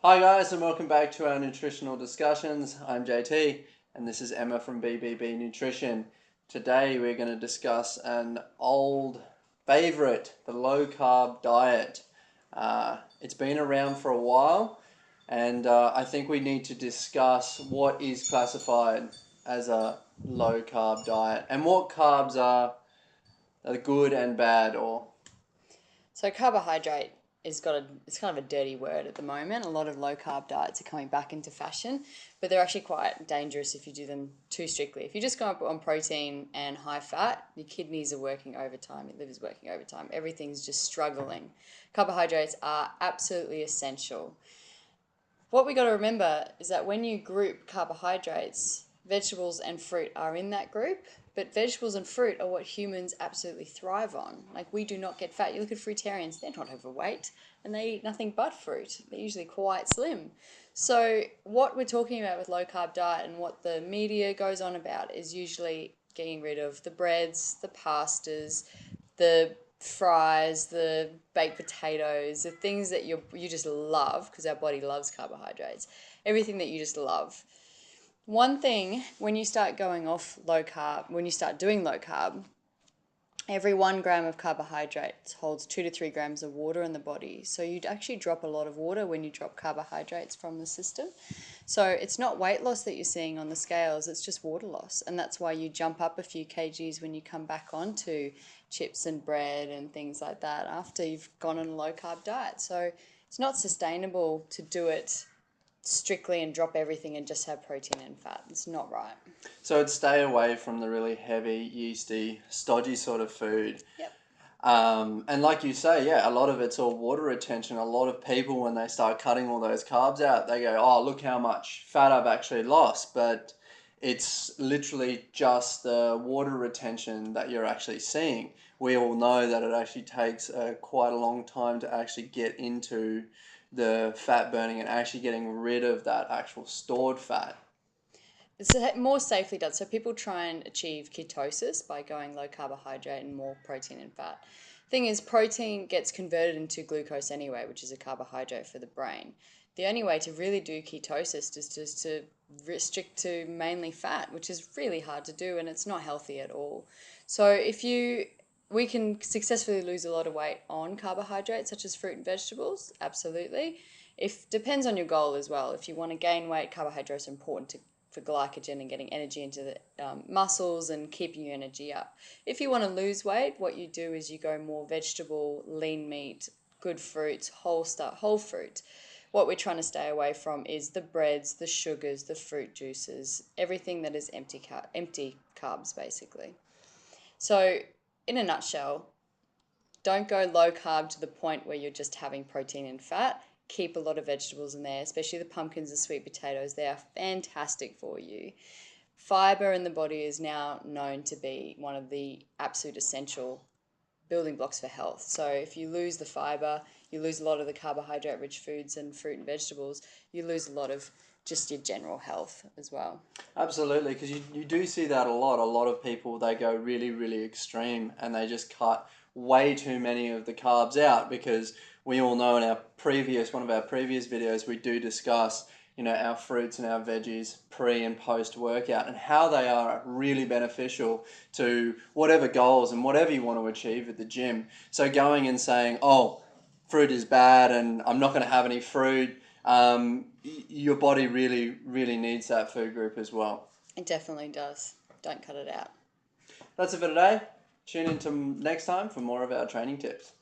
Hi guys, and welcome back to our nutritional discussions. I'm JT and this is Emma from BBB Nutrition. Today we're going to discuss an old favorite, the low carb diet. It's been around for a while, and I think we need to discuss what is classified as a low carb diet and what carbs are good and bad. So carbohydrate it's kind of a dirty word at the moment. A lot of low carb diets are coming back into fashion, but they're actually quite dangerous if you do them too strictly. If you just go up on protein and high fat, your kidneys are working overtime, your liver's working overtime, everything's just struggling. Carbohydrates are absolutely essential. What we got to remember is that when you group carbohydrates, vegetables and fruit are in that group, but vegetables and fruit are what humans absolutely thrive on. Like, we do not get fat. You look at fruitarians, they're not overweight and they eat nothing but fruit. They're usually quite slim. So what we're talking about with low carb diet and what the media goes on about is usually getting rid of the breads, the pastas, the fries, the baked potatoes, the things that you just love, because our body loves carbohydrates. Everything that you just love. One thing, when you start going off low carb, when you start doing low carb, every 1 gram of carbohydrates holds 2 to 3 grams of water in the body. So you'd actually drop a lot of water when you drop carbohydrates from the system. So it's not weight loss that you're seeing on the scales, it's just water loss. And that's why you jump up a few kgs when you come back onto chips and bread and things like that after you've gone on a low carb diet. So it's not sustainable to do it strictly and drop everything and just have protein and fat. It's not right. So I'd stay away from the really heavy, yeasty, stodgy sort of food. Yep. And like you say, yeah, a lot of it's all water retention. A lot of people, when they start cutting all those carbs out, they go, oh, look how much fat I've actually lost. But it's literally just the water retention that you're actually seeing. We all know that it actually takes quite a long time to actually get into the fat burning and actually getting rid of that actual stored fat. It's more safely done. So people try and achieve ketosis by going low carbohydrate and more protein and fat. Thing is, protein gets converted into glucose anyway, which is a carbohydrate for the brain. The only way to really do ketosis is just to restrict to mainly fat, which is really hard to do and it's not healthy at all. So we can successfully lose a lot of weight on carbohydrates such as fruit and vegetables, absolutely. If depends on your goal as well. If you want to gain weight, carbohydrates are important for glycogen and getting energy into the muscles and keeping your energy up. If you want to lose weight, what you do is you go more vegetable, lean meat, good fruits, whole fruit. What we're trying to stay away from is the breads, the sugars, the fruit juices, everything that is empty carbs basically. So in a nutshell, don't go low carb to the point where you're just having protein and fat. Keep a lot of vegetables in there, especially the pumpkins and sweet potatoes. They are fantastic for you. Fiber in the body is now known to be one of the absolute essential building blocks for health. So if you lose the fiber, you lose a lot of the carbohydrate-rich foods and fruit and vegetables, you lose a lot of just your general health as well. Absolutely, because you do see that a lot. A lot of people, they go really, really extreme and they just cut way too many of the carbs out, because we all know in one of our previous videos, we do discuss, our fruits and our veggies pre and post workout and how they are really beneficial to whatever goals and whatever you want to achieve at the gym. So going and saying, oh, fruit is bad and I'm not going to have any fruit, your body really, really needs that food group as well. It definitely does. Don't cut it out. That's it for today. Tune in to next time for more of our training tips.